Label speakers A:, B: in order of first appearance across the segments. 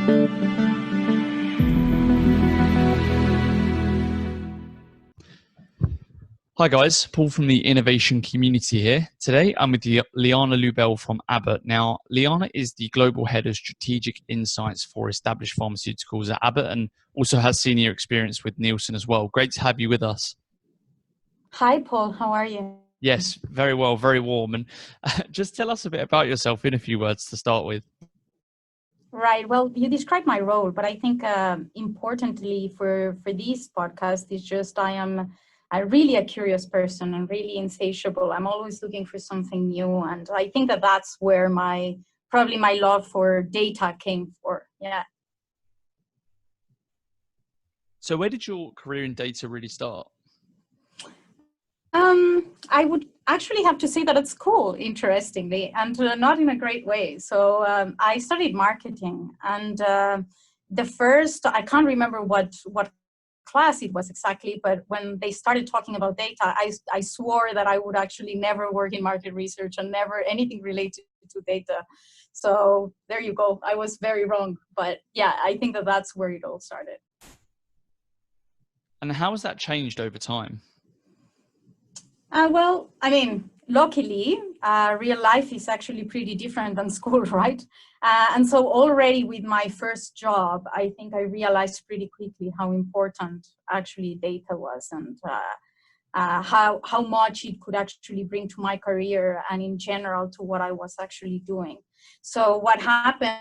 A: Hi guys, Paul from the innovation community here. Today I'm with Liana Lubel from Abbott. Now, Liana is the global head of strategic insights for Established Pharmaceuticals at Abbott and also has senior experience with Nielsen as well. Great to have you with us.
B: Hi Paul, how are you?
A: Yes, very well, very warm. And just tell us a bit about yourself in a few words to start with.
B: Right, well, you described my role, but I think importantly for this podcast is just I am really a curious person and really insatiable. I'm always looking for something new, and I think that that's where probably my love for data came for. Yeah.
A: So where did your career in data really start?
B: I would actually have to say that at school, interestingly, and not in a great way. So I studied marketing, and I can't remember what class it was exactly, but when they started talking about data, I swore that I would actually never work in market research and never anything related to data. So there you go. I was very wrong, but yeah, I think that that's where it all started.
A: And how has that changed over time?
B: Well, I mean, luckily, real life is actually pretty different than school, right? And so already with my first job, I think I realized pretty quickly how important actually data was and how much it could actually bring to my career and in general to what I was actually doing. So what happened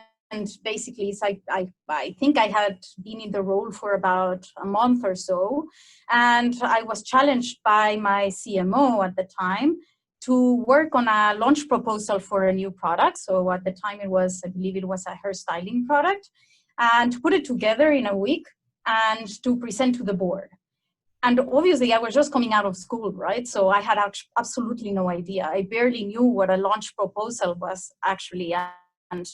B: basically is I think I had been in the role for about a month or so, and I was challenged by my CMO at the time to work on a launch proposal for a new product. So at the time I believe it was a hairstyling product, and to put it together in a week and to present to the board. And obviously I was just coming out of school, right? So I had absolutely no idea. I barely knew what a launch proposal was actually. And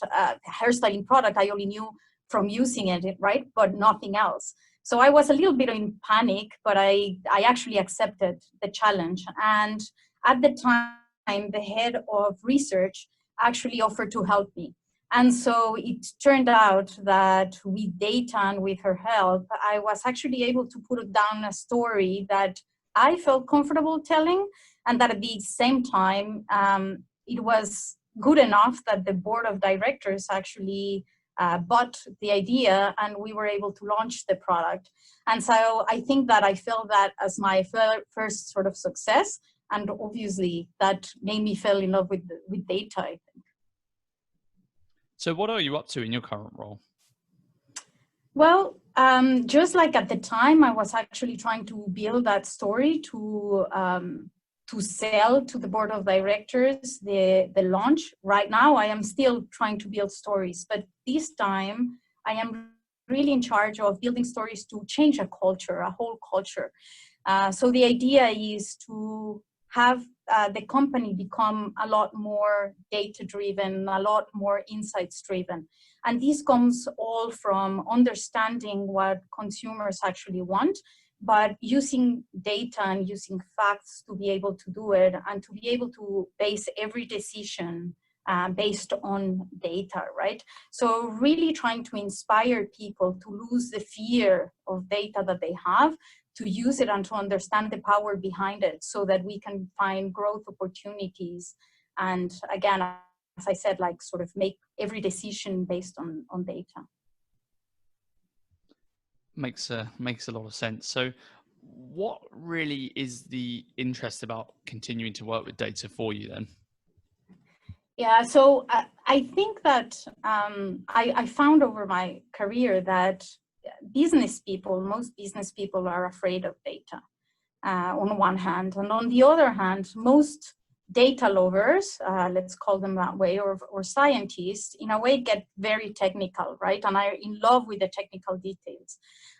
B: hairstyling product, I only knew from using it, right? But nothing else. So I was a little bit in panic, but I actually accepted the challenge. And at the time, the head of research actually offered to help me. And so it turned out that with data and with her help, I was actually able to put down a story that I felt comfortable telling, and that at the same time, it was good enough that the board of directors actually bought the idea and we were able to launch the product. And so I think that I felt that as my first sort of success, and obviously that made me fall in love with data, I think.
A: So what are you up to in your current role?
B: Well, just like at the time, I was actually trying to build that story to sell to the board of directors the launch. Right now, I am still trying to build stories, but this time I am really in charge of building stories to change a culture, a whole culture. So the idea is to have the company become a lot more data-driven, a lot more insights-driven. And this comes all from understanding what consumers actually want, but using data and using facts to be able to do it and to be able to base every decision based on data, right? So really trying to inspire people to lose the fear of data that they have, to use it and to understand the power behind it so that we can find growth opportunities. And again, as I said, like sort of make every decision based on data.
A: Makes a lot of sense. So what really is the interest about continuing to work with data for you then?
B: Yeah, so I think that I found over my career that most business people are afraid of data on one hand. And on the other hand, most data lovers, let's call them that way, or scientists, in a way get very technical, right? And are in love with the technical details.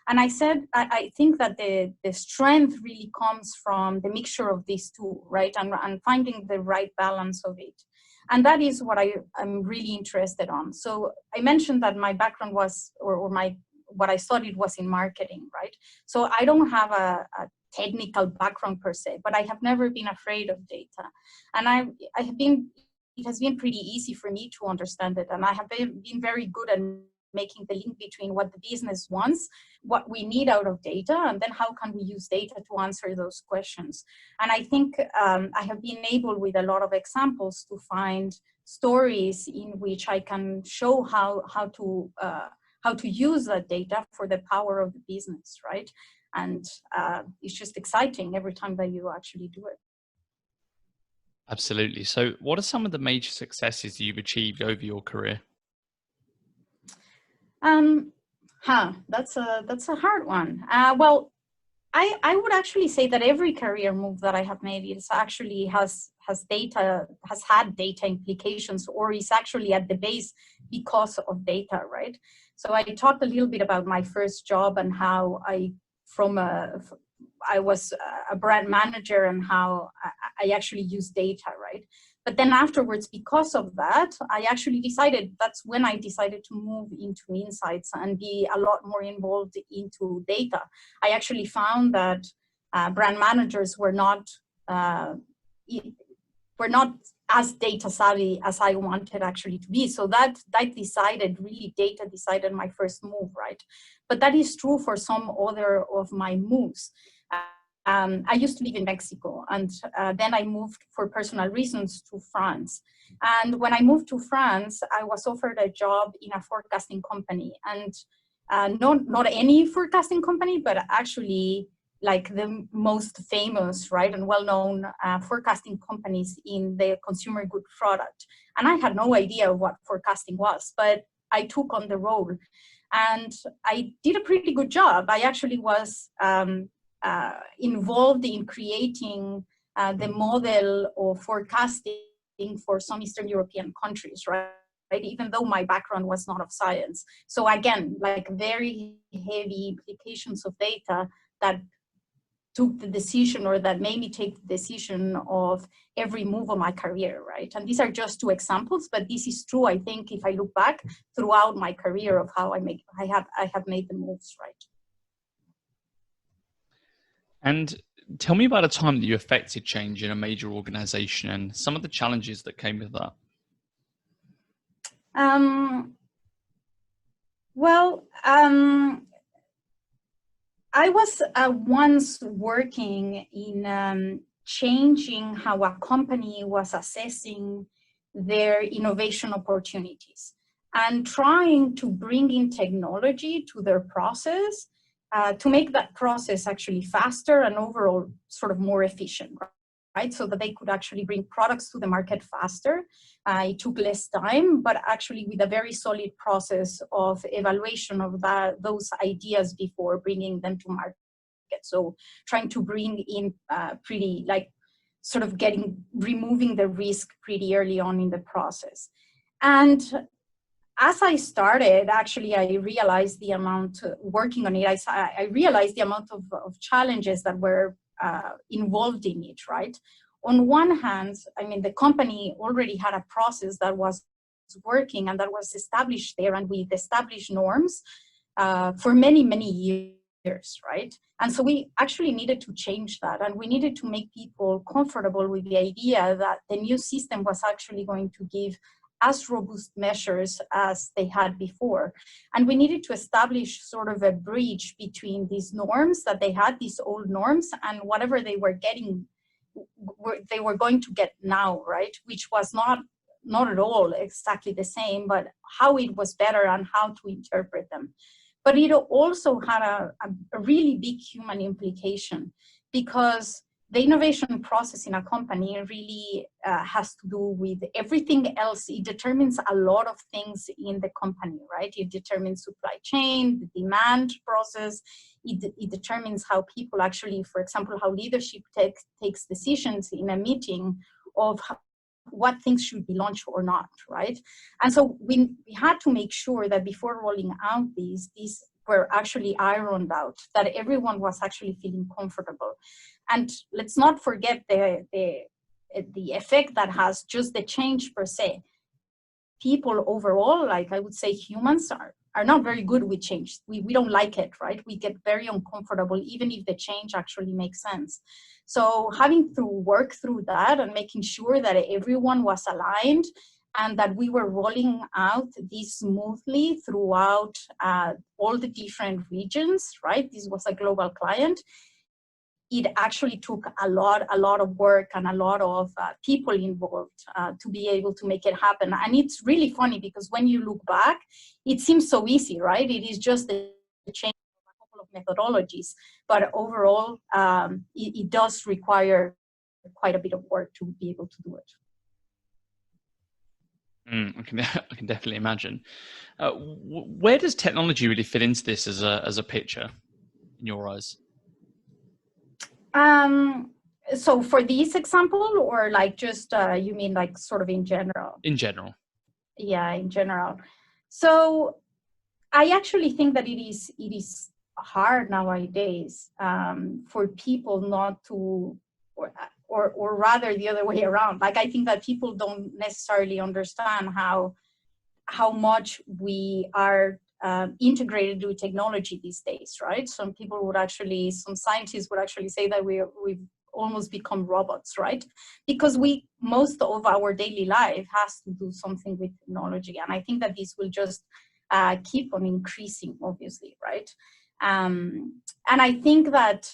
B: And I think that the strength really comes from the mixture of these two, right? And finding the right balance of it. And that is what I'm really interested on. So I mentioned that my background was, what I studied was in marketing, right? So I don't have a technical background per se, but I have never been afraid of data. And it has been pretty easy for me to understand it. And I have been very good at making the link between what the business wants, what we need out of data, and then how can we use data to answer those questions. And I think I have been able, with a lot of examples, to find stories in which I can show how to use that data for the power of the business, right? And it's just exciting every time that you actually do it.
A: Absolutely. So what are some of the major successes you've achieved over your career?
B: That's a hard one. Well, I would actually say that every career move that I have made is actually has had data implications, or is actually at the base because of data, right? So I talked a little bit about my first job and how I was a brand manager and how I actually used data, right? But then afterwards, because of that, that's when I decided to move into insights and be a lot more involved into data. I actually found that brand managers were not as data savvy as I wanted actually to be. So data decided my first move, right? But that is true for some other of my moves. I used to live in Mexico, and then I moved for personal reasons to France. And when I moved to France, I was offered a job in a forecasting company, and not any forecasting company, but actually like the most famous, right, and well-known forecasting companies in the consumer good product. And I had no idea what forecasting was, but I took on the role, and I did a pretty good job. I actually was involved in creating the model of forecasting for some Eastern European countries, right? Even though my background was not of science. So again, like very heavy implications of data that took the decision, or that made me take the decision of every move of my career, right? And these are just two examples, but this is true, I think, if I look back throughout my career of how I have made the moves, right?
A: And tell me about a time that you affected change in a major organization and some of the challenges that came with that.
B: I was once working in changing how a company was assessing their innovation opportunities and trying to bring in technology to their process to make that process actually faster and overall sort of more efficient, right? So that they could actually bring products to the market faster. It took less time, but actually with a very solid process of evaluation of those ideas before bringing them to market. So trying to bring in removing the risk pretty early on in the process. And as I started, actually, I realized the amount working on it. I realized the amount of challenges that were involved in it, right? On one hand, I mean, the company already had a process that was working and that was established there, and with established norms for many, many years, right? And so we actually needed to change that, and we needed to make people comfortable with the idea that the new system was actually going to give as robust measures as they had before. And we needed to establish sort of a bridge between these norms that they had, these old norms, and whatever they were going to get now, right? Which was not at all exactly the same, but how it was better and how to interpret them. But it also had a really big human implication, because the innovation process in a company really has to do with everything else. It determines a lot of things in the company, right? It determines supply chain, the demand process. It determines how people actually, for example, how leadership takes decisions in a meeting of what things should be launched or not, right? And so we had to make sure that before rolling out these were actually ironed out, that everyone was actually feeling comfortable. And let's not forget the effect that has just the change per se. People overall, like I would say humans, are not very good with change. We don't like it, right? We get very uncomfortable, even if the change actually makes sense. So having to work through that and making sure that everyone was aligned and that we were rolling out this smoothly throughout all the different regions, right? This was a global client. It actually took a lot of work and a lot of people involved to be able to make it happen. And it's really funny because when you look back, it seems so easy, right? It is just the change of a couple of methodologies, but overall, it does require quite a bit of work to be able to do it.
A: I can definitely imagine. Where does technology really fit into this as a picture, in your eyes?
B: So for this example, or like just you mean like sort of in general?
A: In general.
B: Yeah, in general. So I actually think that it is hard nowadays for people not to, or rather the other way around. Like I think that people don't necessarily understand how much we are integrated with technology these days, right? Some scientists would actually say that we've almost become robots, right? Because most of our daily life has to do something with technology. And I think that this will just keep on increasing, obviously, right? And I think that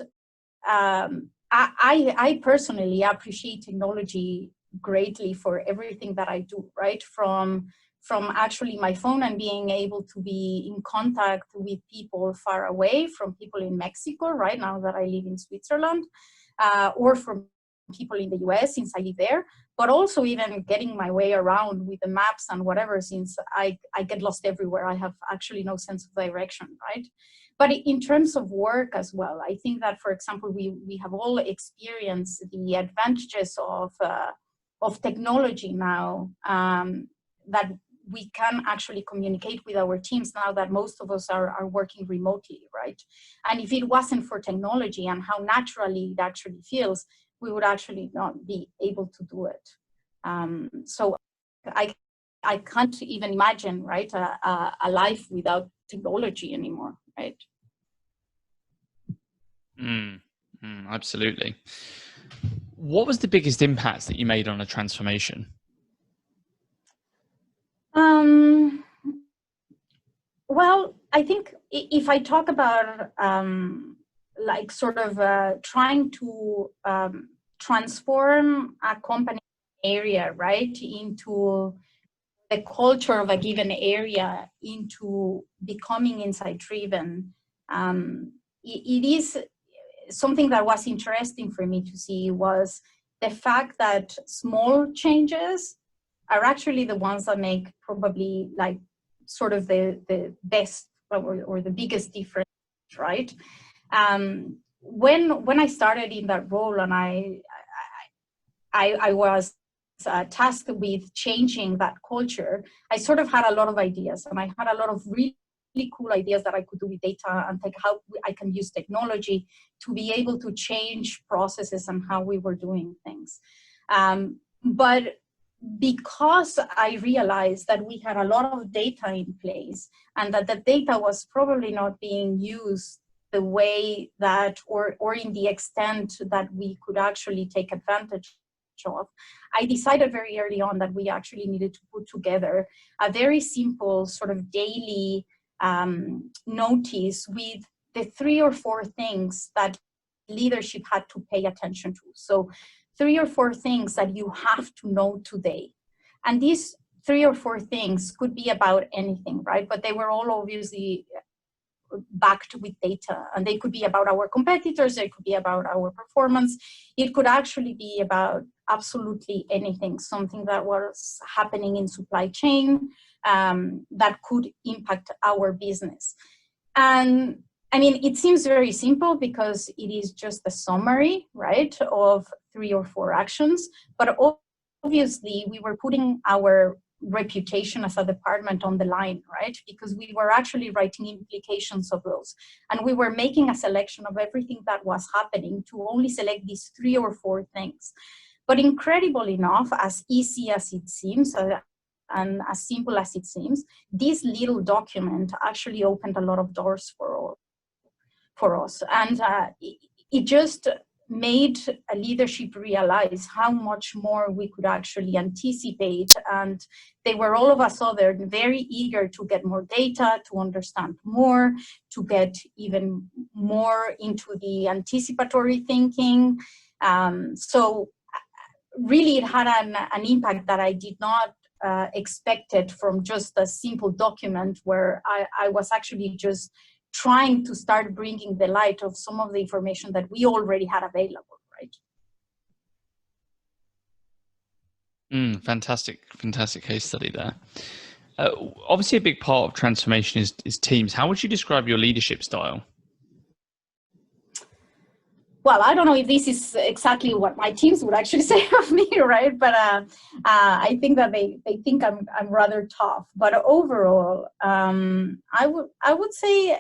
B: I personally appreciate technology greatly for everything that I do, right? From actually my phone and being able to be in contact with people far away, from people in Mexico right now that I live in Switzerland, or from people in the US since I live there, but also even getting my way around with the maps and whatever, since I get lost everywhere. I have actually no sense of direction, right? But in terms of work as well, I think that, for example, we have all experienced the advantages of technology now, that we can actually communicate with our teams now that most of us are working remotely, right? And if it wasn't for technology and how naturally it actually feels, we would actually not be able to do it. So I can't even imagine, right, a life without technology anymore, right?
A: Absolutely. What was the biggest impact that you made on a transformation?
B: Well, I think if I talk about like sort of trying to transform a company area, right, into the culture of a given area, into becoming insight driven, it is something that was interesting for me to see, was the fact that small changes are actually the ones that make probably like sort of the best or the biggest difference, right? When I started in that role, and I was tasked with changing that culture, I sort of had a lot of ideas, and I had a lot of really cool ideas that I could do with data and how I can use technology to be able to change processes and how we were doing things. But because I realized that we had a lot of data in place and that the data was probably not being used the way that, or in the extent that we could actually take advantage of, I decided very early on that we actually needed to put together a very simple sort of daily notice with the 3 or 4 things that leadership had to pay attention to. So 3 or 4 things that you have to know today. And these 3 or 4 things could be about anything, right? But they were all obviously backed with data, and they could be about our competitors, they could be about our performance, it could actually be about absolutely anything, something that was happening in supply chain that could impact our business. And I mean, it seems very simple because it is just a summary, right, of 3 or 4 actions, but obviously we were putting our reputation as a department on the line, right? Because we were actually writing implications of those. And we were making a selection of everything that was happening to only select these 3 or 4 things. But incredible enough, as easy as it seems, and as simple as it seems, this little document actually opened a lot of doors for us. And it just made a leadership realize how much more we could actually anticipate. And they were all of a sudden very eager to get more data, to understand more, to get even more into the anticipatory thinking. So really it had an impact that I did not expected from just a simple document where I was actually just trying to start bringing the light of some of the information that we already had available, right?
A: Fantastic case study there. Obviously, a big part of transformation is teams. How would you describe your leadership style?
B: Well, I don't know if this is exactly what my teams would actually say of me, right? But I think that they think I'm rather tough. But overall, I would say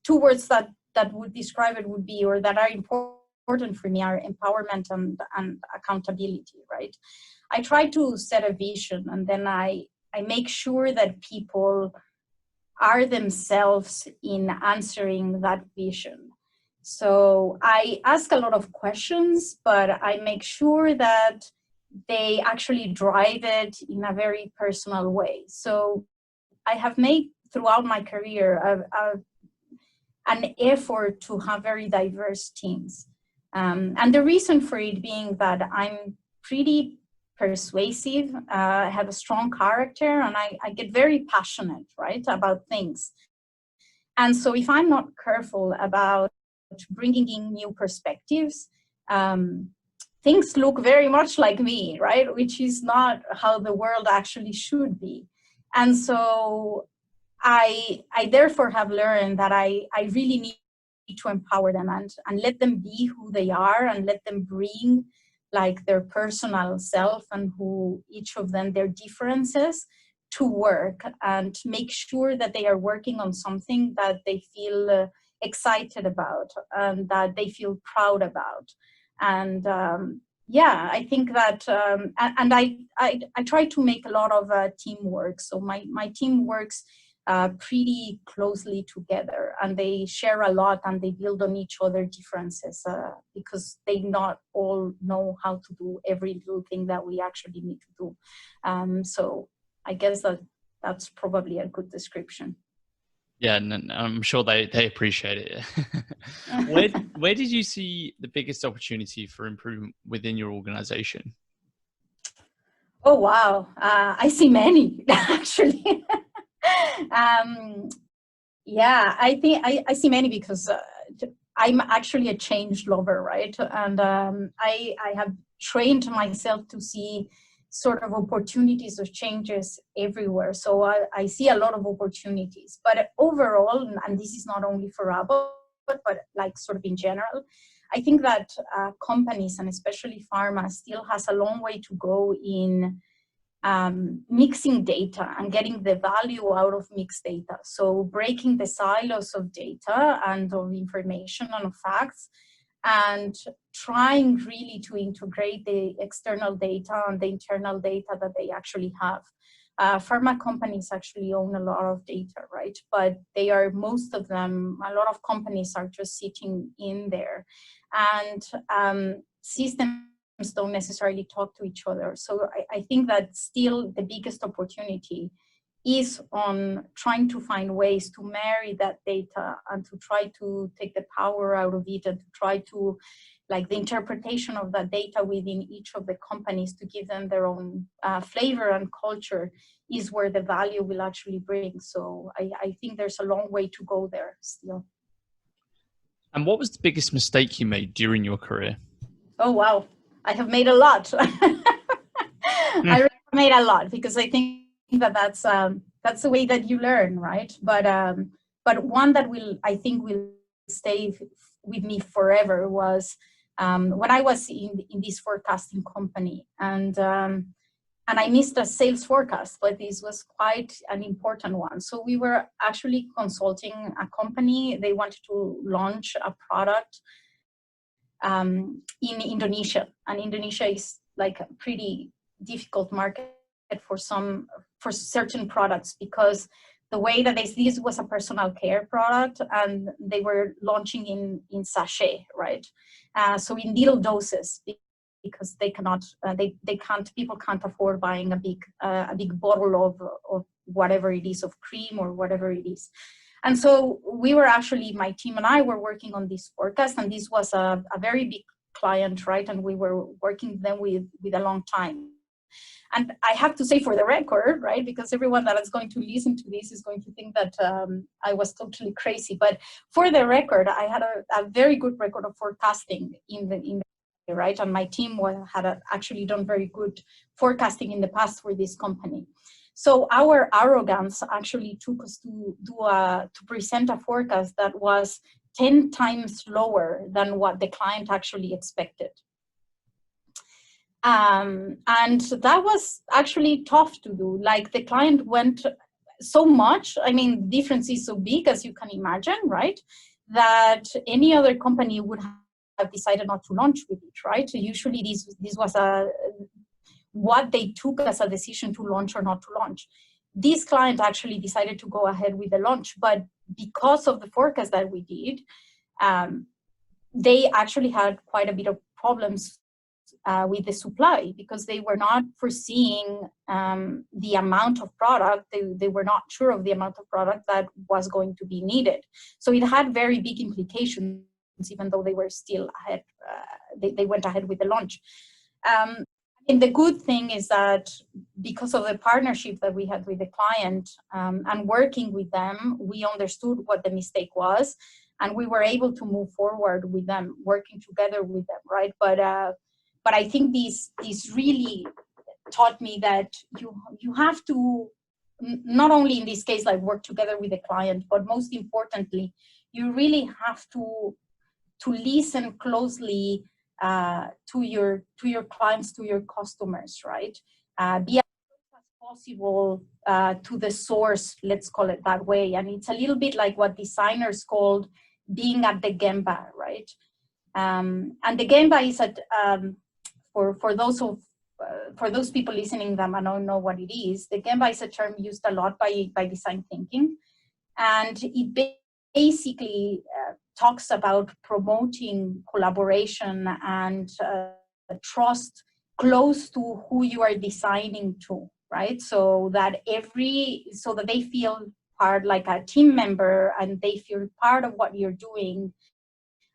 B: two words that would describe it would be, or that are important for me, are empowerment and accountability, right? I try to set a vision, and then I make sure that people are themselves in answering that vision. So I ask a lot of questions, but I make sure that they actually drive it in a very personal way. So I have made throughout my career an effort to have very diverse teams. And the reason for it being that I'm pretty persuasive, I have a strong character, and I get very passionate, right, about things. And so if I'm not careful about bringing in new perspectives, things look very much like me, right, which is not how the world actually should be. And so I therefore have learned that I really need to empower them and let them be who they are, and let them bring like their personal self and who each of them, their differences, to work, and make sure that they are working on something that they feel excited about and that they feel proud about. And yeah, I think that, and I try to make a lot of teamwork. So my team works pretty closely together, and they share a lot, and they build on each other's differences because they not all know how to do every little thing that we actually need to do. So I guess that's probably a good description.
A: Yeah, and I'm sure they appreciate it. Where did you see the biggest opportunity for improvement within your organization?
B: Oh, wow. I see many, actually. Yeah, I think I see many because I'm actually a change lover, right? And I have trained myself to see sort of opportunities of changes everywhere. So I see a lot of opportunities. But overall, and this is not only for Abbott, but like sort of in general, I think that companies, and especially pharma, still has a long way to go in mixing data and getting the value out of mixed data. So breaking the silos of data and of information and of facts, and trying really to integrate the external data and the internal data that they actually have. Pharma companies actually own a lot of data, right? But they are, most of them, a lot of companies are just sitting in there. And systems don't necessarily talk to each other. So I think that still the biggest opportunity is on trying to find ways to marry that data and to try to take the power out of it, and to try to, like, the interpretation of that data within each of the companies to give them their own flavor and culture is where the value will actually bring. So I think there's a long way to go there still.
A: And what was the biggest mistake you made during your career?
B: Oh, wow. I have made a lot. I really made a lot, because I think that that's the way that you learn, right? But one that I think will stay with me forever was when I was in this forecasting company, and I missed a sales forecast, but this was quite an important one. So we were actually consulting a company. They wanted to launch a product in Indonesia, and Indonesia is like a pretty difficult market for certain products, because the way that this was a personal care product, and they were launching in sachet, right? So in little doses, because they cannot, people can't afford buying a big bottle of whatever it is, of cream or whatever it is. And so we were actually, my team and I were working on this forecast, and this was a very big client, right? And we were working with them with a long time. And I have to say, for the record, right, because everyone that is going to listen to this is going to think that I was totally crazy. But for the record, I had a very good record of forecasting in the right, and my team had actually done very good forecasting in the past for this company. So our arrogance actually took us to present a forecast that was 10 times lower than what the client actually expected. And that was actually tough to do. Like, the client went so much, I mean, the difference is so big, as you can imagine, right? That any other company would have decided not to launch with it, right? So usually this was what they took as a decision to launch or not to launch. This client actually decided to go ahead with the launch, but because of the forecast that we did, they actually had quite a bit of problems with the supply, because they were not foreseeing the amount of product. They were not sure of the amount of product that was going to be needed. So it had very big implications, even though they were still ahead. They went ahead with the launch. And the good thing is that because of the partnership that we had with the client and working with them, we understood what the mistake was, and we were able to move forward with them, working together with them, right? But I think this really taught me that you have to, not only in this case, like, work together with the client, but most importantly, you really have to listen closely to your clients, to your customers, right? Be as close as possible to the source, let's call it that way. And it's a little bit like what designers called being at the gemba, right? And the gemba is at for those people listening that I don't know what it is. The gemba is a term used a lot by design thinking, and it basically talks about promoting collaboration and trust close to who you are designing to, right? So that they feel part, like a team member, and they feel part of what you're doing,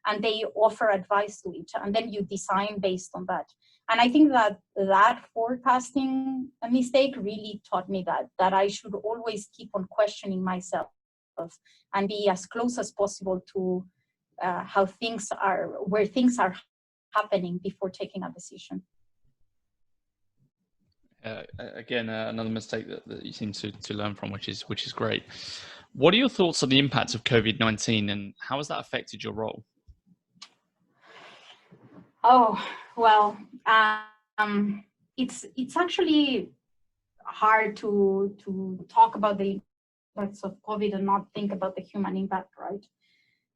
B: and they offer advice to it, and then you design based on that. And I think that forecasting mistake really taught me that I should always keep on questioning myself and be as close as possible to where things are happening before taking a decision.
A: Again, another mistake that you seem to learn from, which is great. What are your thoughts on the impacts of COVID-19, and how has that affected your role?
B: Oh, well, it's actually hard to talk about the impacts of COVID and not think about the human impact, right?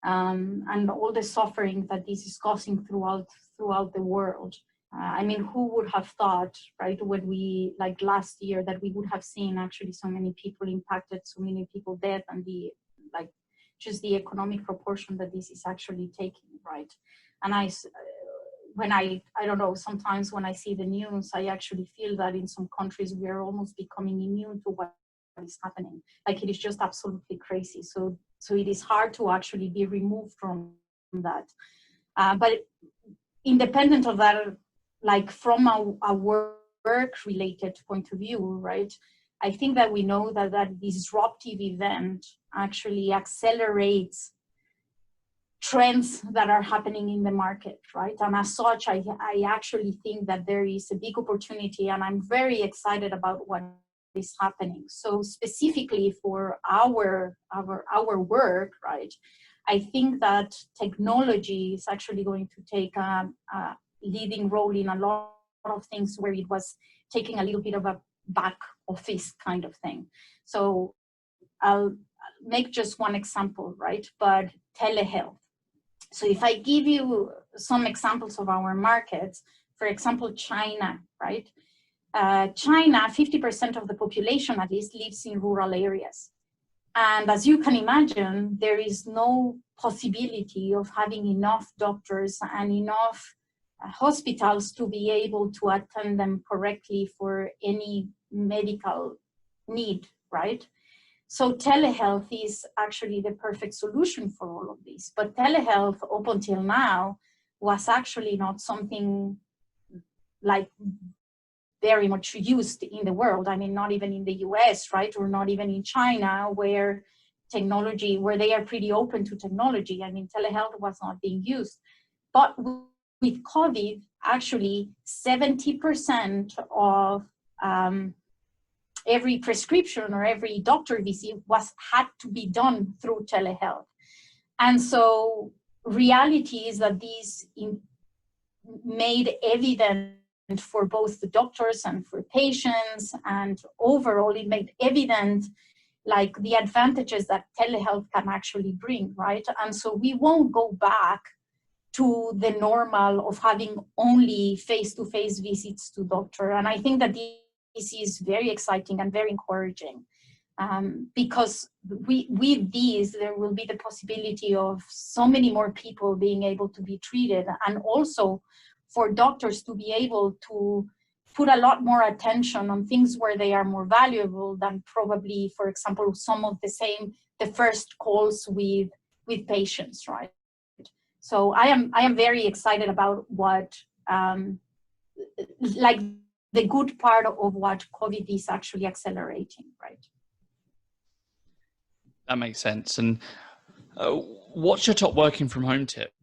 B: And all the suffering that this is causing throughout the world. I mean, who would have thought, right, when we, like last year, that we would have seen actually so many people impacted, so many people dead, and just the economic proportion that this is actually taking, right? And I don't know, sometimes when I see the news, I actually feel that in some countries we are almost becoming immune to what is happening. Like, it is just absolutely crazy. So it is hard to actually be removed from that. But independent of that, like from a work-related point of view, right? I think that we know that disruptive event actually accelerates trends that are happening in the market, right? And as such, I actually think that there is a big opportunity, and I'm very excited about what is happening. So specifically for our work, right? I think that technology is actually going to take a leading role in a lot of things where it was taking a little bit of a back office kind of thing. So I'll make just one example, right? But telehealth. So if I give you some examples of our markets, for example, China, right? China, 50% of the population at least lives in rural areas. And as you can imagine, there is no possibility of having enough doctors and enough hospitals to be able to attend them correctly for any medical need, right? So telehealth is actually the perfect solution for all of this. But telehealth up until now was actually not something like very much used in the world. I mean, not even in the US, right? Or not even in China, where they are pretty open to technology. I mean, telehealth was not being used. But with COVID, actually 70% of every prescription or every doctor visit had to be done through telehealth. And so reality is that these made evident for both the doctors and for patients, and overall it made evident like the advantages that telehealth can actually bring, right? And so we won't go back to the normal of having only face-to-face visits to doctor. And I think that this is very exciting and very encouraging, because with these, there will be the possibility of so many more people being able to be treated, and also for doctors to be able to put a lot more attention on things where they are more valuable than probably, for example, some of the first calls with patients, right? So I am very excited about what, like the good part of what COVID is actually accelerating, right?
A: That makes sense. And what's your top working from home tip?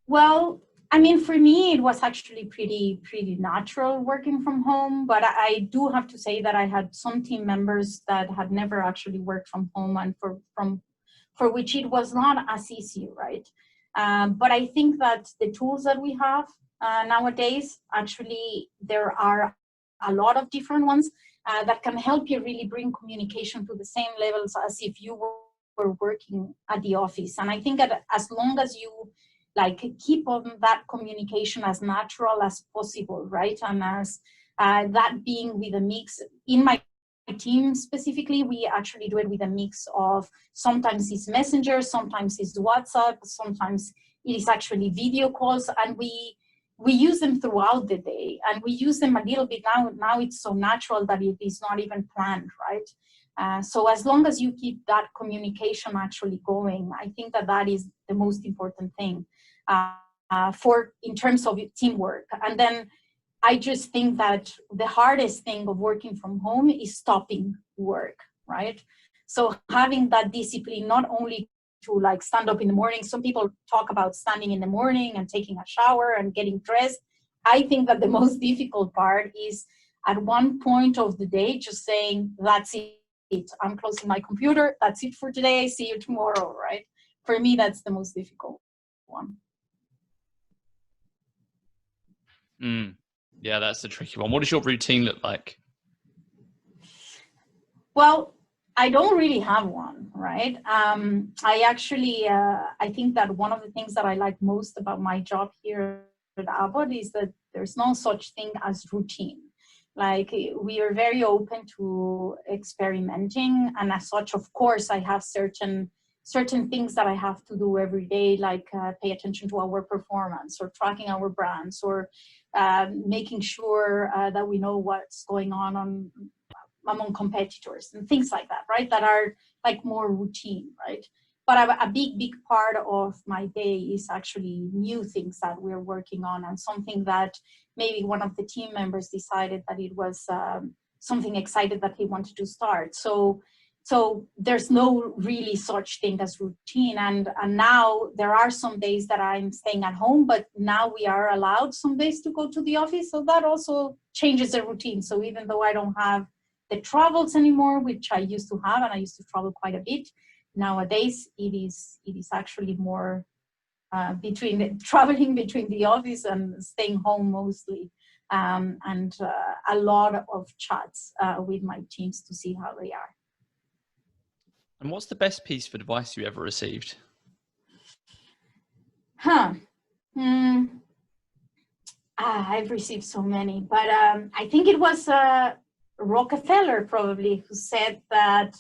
B: Well, I mean, for me, it was actually pretty natural working from home, but I do have to say that I had some team members that had never actually worked from home, and for which it was not as easy, right? But I think that the tools that we have nowadays, actually, there are a lot of different ones that can help you really bring communication to the same levels as if you were working at the office. And I think that as long as you like keep on that communication as natural as possible, right? And as that being with a mix, in my team specifically, we actually do it with a mix of, sometimes it's Messenger, sometimes it's WhatsApp, sometimes it is actually video calls, and we use them throughout the day, and we use them a little bit now it's so natural that it is not even planned, right? So as long as you keep that communication actually going, I think that is the most important thing for in terms of teamwork. And then I just think that the hardest thing of working from home is stopping work, right? So having that discipline, not only to like stand up in the morning. Some people talk about standing in the morning and taking a shower and getting dressed. I think that the most difficult part is at one point of the day, just saying, that's it. I'm closing my computer. That's it for today. See you tomorrow, right? For me, that's the most difficult one.
A: Yeah, that's the tricky one. What does your routine look like?
B: Well, I don't really have one, right? I actually, I think that one of the things that I like most about my job here at Abbott is that there's no such thing as routine. Like, we are very open to experimenting, and as such, of course, I have certain things that I have to do every day, like pay attention to our performance, or tracking our brands, or making sure that we know what's going on among competitors and things like that, right? That are like more routine, right? But a big part of my day is actually new things that we're working on, and something that maybe one of the team members decided that it was something excited that he wanted to start. So there's no really such thing as routine. And now there are some days that I'm staying at home, but now we are allowed some days to go to the office. So that also changes the routine. So even though I don't have the travels anymore, which I used to have, and I used to travel quite a bit, nowadays it is actually more traveling between the office and staying home mostly, and a lot of chats with my teams to see how they are.
A: And what's the best piece of advice you ever received?
B: I've received so many, but I think it was Rockefeller probably, who said that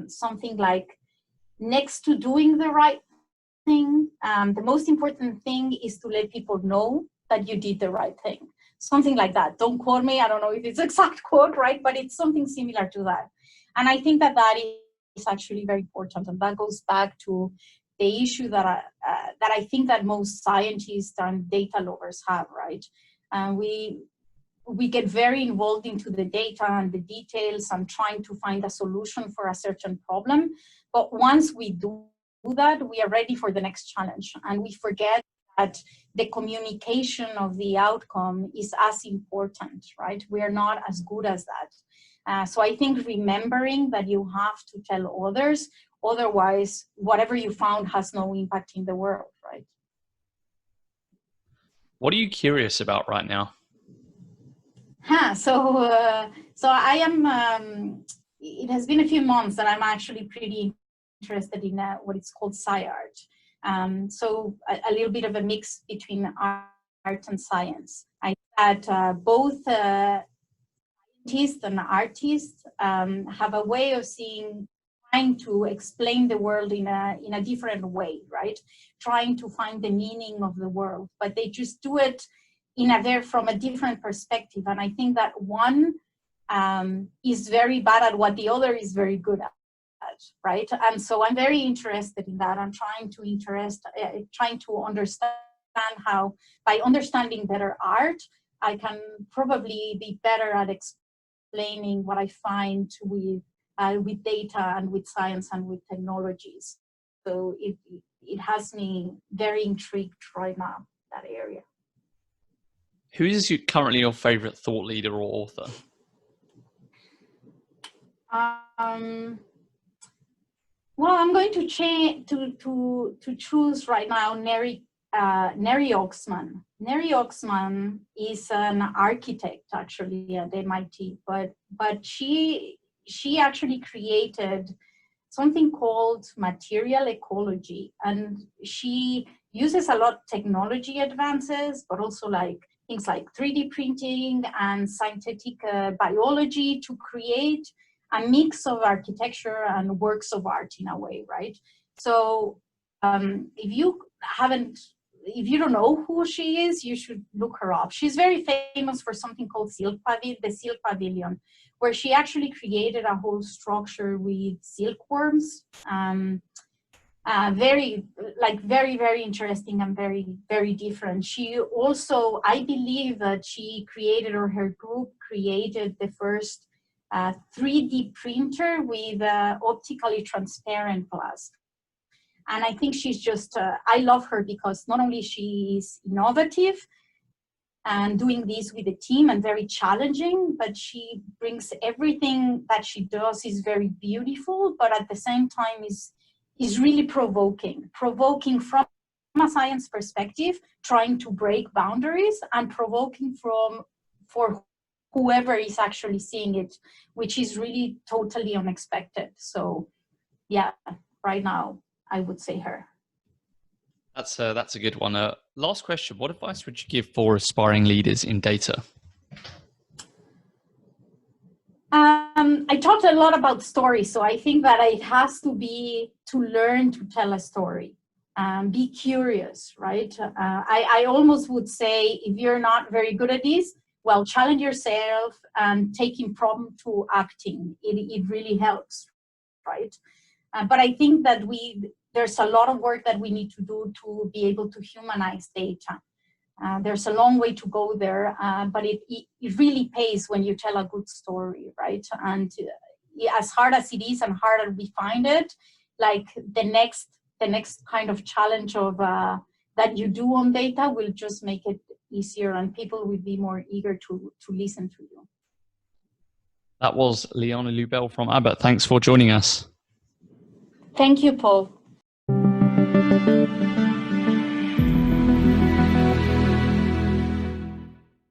B: something like, next to doing the right thing, the most important thing is to let people know that you did the right thing. Something like that. Don't quote me. I don't know if it's exact quote, right? But it's something similar to that. And I think that that is actually very important. And that goes back to the issue that I think that most scientists and data lovers have, right? We get very involved into the data and the details and trying to find a solution for a certain problem. But once we do that, we are ready for the next challenge. And we forget that the communication of the outcome is as important, right? We are not as good as that. So I think remembering that you have to tell others, otherwise, whatever you found has no impact in the world, right?
A: What are you curious about right now?
B: So I am, it has been a few months that I'm actually pretty interested in what it's called sci-art. So a little bit of a mix between art and science. I think that both scientists and artists have a way of trying to explain the world in a different way, right? Trying to find the meaning of the world, but they just do it from a different perspective. And I think that one is very bad at what the other is very good at, right? And so I'm very interested in that. I'm trying to understand how, by understanding better art, I can probably be better at explaining what I find with data and with science and with technologies. So it has me very intrigued right now, that area.
A: Who is currently your favorite thought leader or author?
B: Well, I'm going to choose right now Neri Oxman. Neri Oxman is an architect actually at MIT, but she actually created something called material ecology, and she uses a lot of technology advances, but also like things like 3D printing and synthetic biology to create a mix of architecture and works of art in a way, right? So if you don't know who she is, you should look her up. She's very famous for something called the Silk Pavilion, where she actually created a whole structure with silkworms. Very, very interesting and very, very different. She also, I believe that she created, or her group created, the first 3D printer with optically transparent glass. And I think she's just, I love her because not only she is innovative and doing this with a team and very challenging, but she brings everything that she does is very beautiful, but at the same time is really provoking from a science perspective, trying to break boundaries, and provoking for whoever is actually seeing it, which is really totally unexpected. So yeah, right now I would say her.
A: That's a good one. Last question. What advice would you give for aspiring leaders in data?
B: I talked a lot about stories, so I think that it has to be to learn to tell a story. Be curious, right? I almost would say, if you're not very good at this, well, challenge yourself and taking problem to acting. It really helps, right? But I think that there's a lot of work that we need to do to be able to humanize data. There's a long way to go there, but it really pays when you tell a good story, right? And as hard as it is and harder we find it, like the next kind of challenge of that you do on data will just make it easier, and people will be more eager to listen to you.
A: That was Liana Lubel from Abbott. Thanks for joining us.
B: Thank you, Paul.